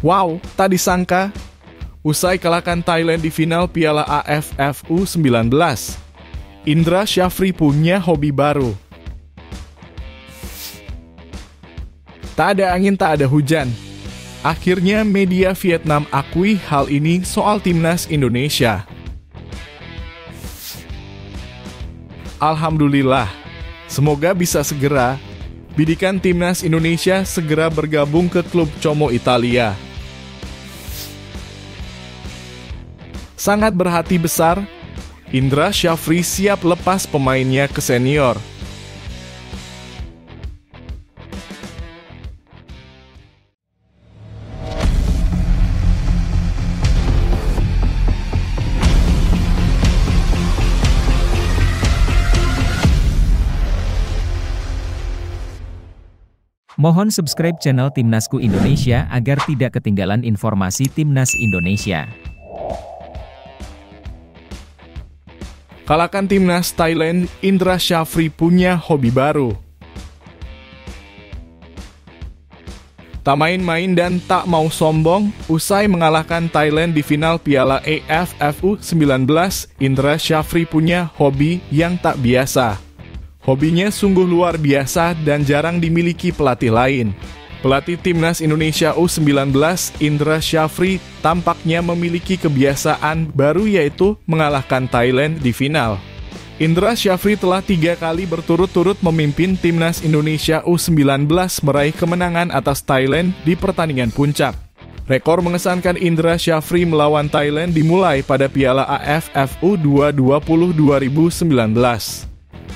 Wow, tak disangka. Usai kalahkan Thailand di final Piala AFF U19, Indra Syafri punya hobi baru. Tak ada angin, tak ada hujan. Akhirnya media Vietnam akui hal ini soal timnas Indonesia. Alhamdulillah, semoga bisa segera bidikan timnas Indonesia segera bergabung ke klub Como Italia. Sangat berhati besar, Indra Syafri siap lepas pemainnya ke senior. Mohon subscribe channel Timnasku Indonesia agar tidak ketinggalan informasi Timnas Indonesia. Kalahkan timnas Thailand, Indra Syafri punya hobi baru. Tak main-main dan tak mau sombong, usai mengalahkan Thailand di final Piala AFF U19, Indra Syafri punya hobi yang tak biasa. Hobinya sungguh luar biasa dan jarang dimiliki pelatih lain. Pelatih timnas Indonesia U19, Indra Syafri, tampaknya memiliki kebiasaan baru yaitu mengalahkan Thailand di final. Indra Syafri telah 3 kali berturut-turut memimpin timnas Indonesia U19 meraih kemenangan atas Thailand di pertandingan puncak. Rekor mengesankan Indra Syafri melawan Thailand dimulai pada Piala AFF U20 2019.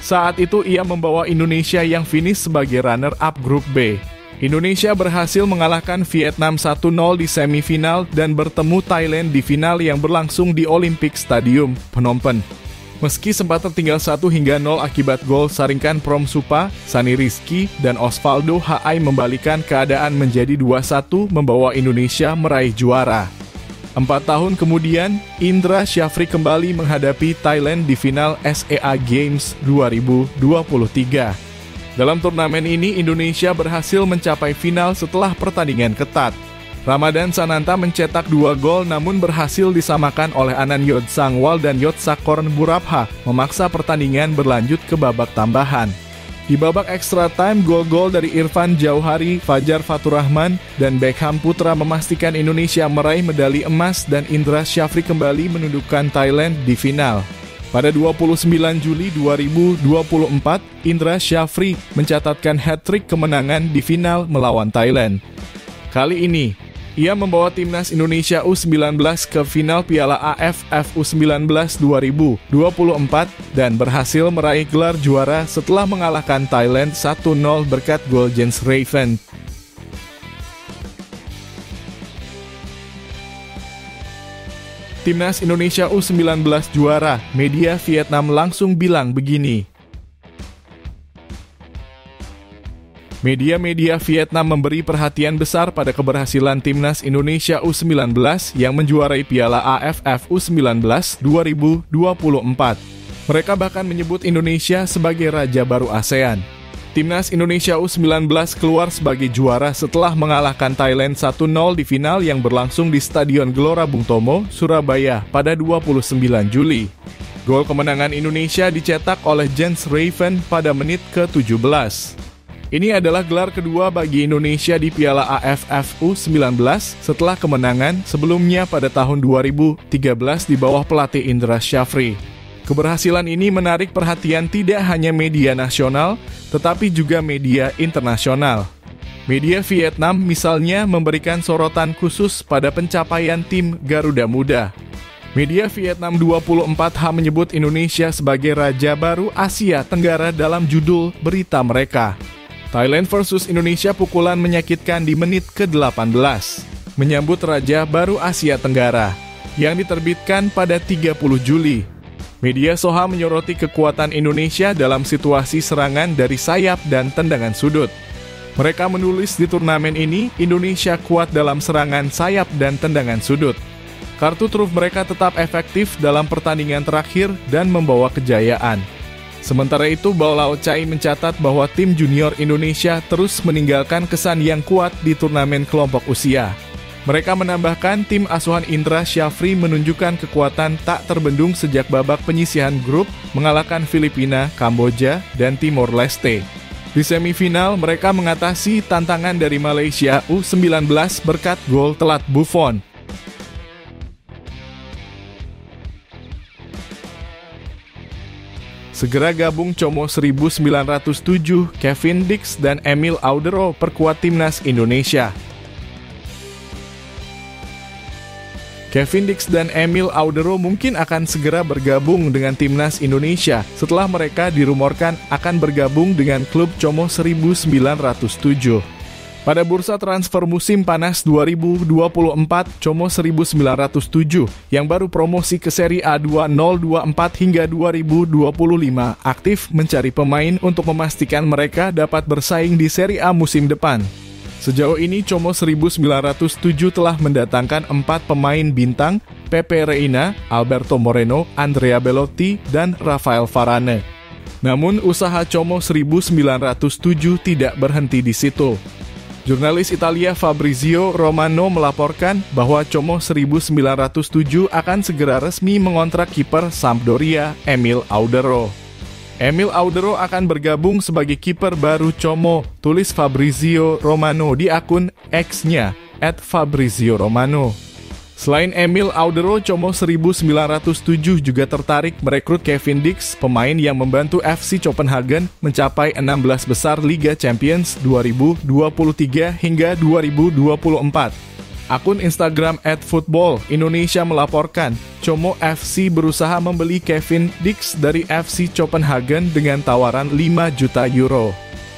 Saat itu ia membawa Indonesia yang finish sebagai runner-up grup B. Indonesia berhasil mengalahkan Vietnam 1-0 di semifinal dan bertemu Thailand di final yang berlangsung di Olympic Stadium, Phnom Penh. Meski sempat tertinggal 1-0 akibat gol Saringkan Promsupa, Sani Rizky, dan Osvaldo Hai membalikan keadaan menjadi 2-1 membawa Indonesia meraih juara. 4 tahun kemudian, Indra Syafri kembali menghadapi Thailand di final SEA Games 2023. Dalam turnamen ini, Indonesia berhasil mencapai final setelah pertandingan ketat. Ramadan Sananta mencetak 2 gol namun berhasil disamakan oleh Anan Yodsangwal dan Yotsakorn Burabha, memaksa pertandingan berlanjut ke babak tambahan. Di babak extra time, gol-gol dari Irfan Jauhari, Fajar Faturrahman, dan Beckham Putra memastikan Indonesia meraih medali emas dan Indra Syafri kembali menundukkan Thailand di final. Pada 29 Juli 2024, Indra Syafri mencatatkan hat-trick kemenangan di final melawan Thailand. Kali ini, ia membawa timnas Indonesia U19 ke final Piala AFF U19 2024 dan berhasil meraih gelar juara setelah mengalahkan Thailand 1-0 berkat gol Jens Raven. Timnas Indonesia U19 juara, media Vietnam langsung bilang begini. Media-media Vietnam memberi perhatian besar pada keberhasilan timnas Indonesia U19 yang menjuarai Piala AFF U19 2024. Mereka bahkan menyebut Indonesia sebagai raja baru ASEAN. Timnas Indonesia U19 keluar sebagai juara setelah mengalahkan Thailand 1-0 di final yang berlangsung di Stadion Gelora Bung Tomo, Surabaya pada 29 Juli. Gol kemenangan Indonesia dicetak oleh Jens Raven pada menit ke-17. Ini adalah gelar kedua bagi Indonesia di Piala AFF U19 setelah kemenangan sebelumnya pada tahun 2013 di bawah pelatih Indra Syafri. Keberhasilan ini menarik perhatian tidak hanya media nasional, tetapi juga media internasional. Media Vietnam misalnya memberikan sorotan khusus pada pencapaian tim Garuda Muda. Media Vietnam 24H menyebut Indonesia sebagai raja baru Asia Tenggara dalam judul berita mereka. Thailand versus Indonesia pukulan menyakitkan di menit ke-18. Menyambut Raja Baru Asia Tenggara yang diterbitkan pada 30 Juli. Media Soha menyoroti kekuatan Indonesia dalam situasi serangan dari sayap dan tendangan sudut. Mereka menulis di turnamen ini, Indonesia kuat dalam serangan sayap dan tendangan sudut. Kartu truf mereka tetap efektif dalam pertandingan terakhir dan membawa kejayaan. Sementara itu, Bao Lao Chai mencatat bahwa tim junior Indonesia terus meninggalkan kesan yang kuat di turnamen kelompok usia. Mereka menambahkan tim asuhan Indra Syafri menunjukkan kekuatan tak terbendung sejak babak penyisihan grup mengalahkan Filipina, Kamboja, dan Timor Leste. Di semifinal, mereka mengatasi tantangan dari Malaysia U19 berkat gol telat Buffon. Segera gabung Como 1907, Kevin Dix dan Emil Audero perkuat timnas Indonesia. Kevin Dix dan Emil Audero mungkin akan segera bergabung dengan timnas Indonesia setelah mereka dirumorkan akan bergabung dengan klub Como 1907. Pada bursa transfer musim panas 2024, Como 1907 yang baru promosi ke Serie A 2024 hingga 2025 aktif mencari pemain untuk memastikan mereka dapat bersaing di Serie A musim depan. Sejauh ini Como 1907 telah mendatangkan 4 pemain bintang, Pepe Reina, Alberto Moreno, Andrea Belotti, dan Rafael Varane. Namun usaha Como 1907 tidak berhenti di situ. Jurnalis Italia Fabrizio Romano melaporkan bahwa Como 1907 akan segera resmi mengontrak kiper Sampdoria Emil Audero. Emil Audero akan bergabung sebagai kiper baru Como, tulis Fabrizio Romano di akun X-nya @FabrizioRomano. Selain Emil Audero, Como 1907 juga tertarik merekrut Kevin Dix, pemain yang membantu FC Copenhagen mencapai 16 besar Liga Champions 2023 hingga 2024. Akun Instagram @footballindonesia melaporkan, Como FC berusaha membeli Kevin Dix dari FC Copenhagen dengan tawaran 5 juta euro.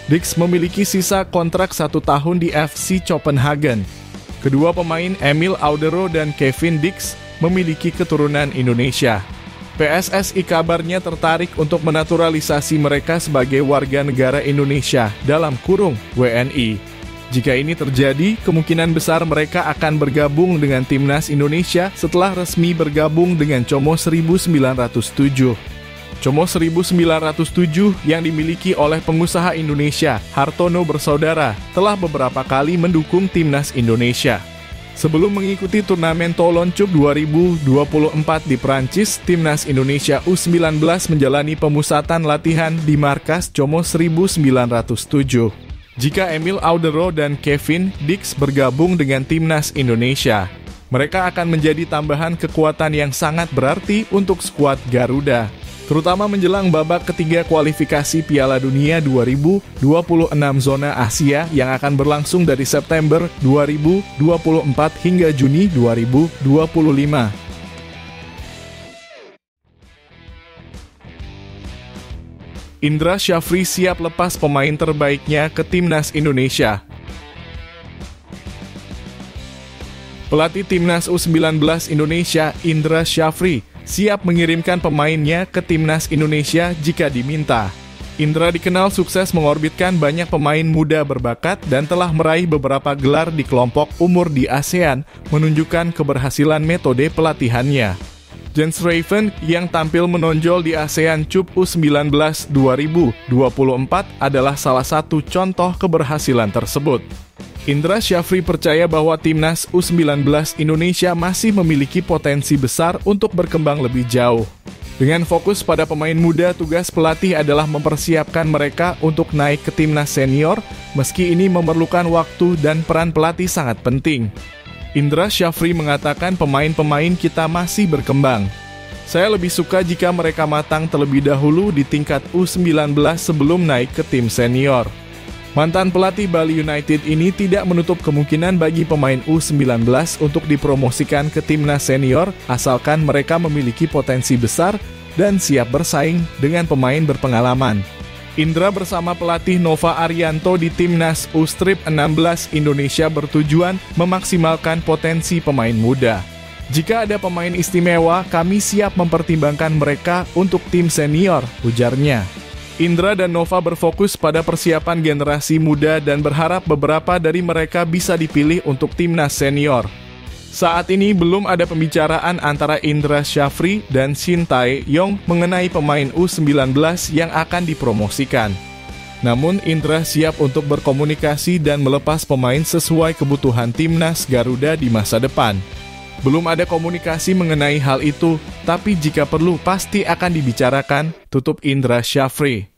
Dix memiliki sisa kontrak 1 tahun di FC Copenhagen. Kedua pemain Emil Audero dan Kevin Dix memiliki keturunan Indonesia. PSSI kabarnya tertarik untuk menaturalisasi mereka sebagai warga negara Indonesia dalam kurung WNI. Jika ini terjadi, kemungkinan besar mereka akan bergabung dengan timnas Indonesia setelah resmi bergabung dengan Como 1907. Como 1907 yang dimiliki oleh pengusaha Indonesia, Hartono Bersaudara, telah beberapa kali mendukung timnas Indonesia. Sebelum mengikuti turnamen Toloncuk 2024 di Prancis, timnas Indonesia U19 menjalani pemusatan latihan di markas Como 1907. Jika Emil Audero dan Kevin Dix bergabung dengan timnas Indonesia, mereka akan menjadi tambahan kekuatan yang sangat berarti untuk skuad Garuda, terutama menjelang babak ketiga kualifikasi Piala Dunia 2026 zona Asia yang akan berlangsung dari September 2024 hingga Juni 2025. Indra Syafri siap lepas pemain terbaiknya ke timnas Indonesia. Pelatih timnas U19 Indonesia, Indra Syafri, siap mengirimkan pemainnya ke timnas Indonesia jika diminta. Indra dikenal sukses mengorbitkan banyak pemain muda berbakat dan telah meraih beberapa gelar di kelompok umur di ASEAN, menunjukkan keberhasilan metode pelatihannya. Jens Raven yang tampil menonjol di ASEAN Cup U19 2024 adalah salah satu contoh keberhasilan tersebut. Indra Syafri percaya bahwa timnas U19 Indonesia masih memiliki potensi besar untuk berkembang lebih jauh. Dengan fokus pada pemain muda, tugas pelatih adalah mempersiapkan mereka untuk naik ke timnas senior, meski ini memerlukan waktu dan peran pelatih sangat penting. Indra Syafri mengatakan pemain-pemain kita masih berkembang. Saya lebih suka jika mereka matang terlebih dahulu di tingkat U19 sebelum naik ke tim senior. Mantan pelatih Bali United ini tidak menutup kemungkinan bagi pemain U19 untuk dipromosikan ke timnas senior asalkan mereka memiliki potensi besar dan siap bersaing dengan pemain berpengalaman. Indra bersama pelatih Nova Arianto di timnas U16 Indonesia bertujuan memaksimalkan potensi pemain muda. Jika ada pemain istimewa, kami siap mempertimbangkan mereka untuk tim senior, ujarnya. Indra dan Nova berfokus pada persiapan generasi muda dan berharap beberapa dari mereka bisa dipilih untuk timnas senior. Saat ini belum ada pembicaraan antara Indra Syafri dan Shin Tae-yong mengenai pemain U19 yang akan dipromosikan. Namun Indra siap untuk berkomunikasi dan melepas pemain sesuai kebutuhan timnas Garuda di masa depan. Belum ada komunikasi mengenai hal itu, tapi jika perlu pasti akan dibicarakan, tutup Indra Syafri.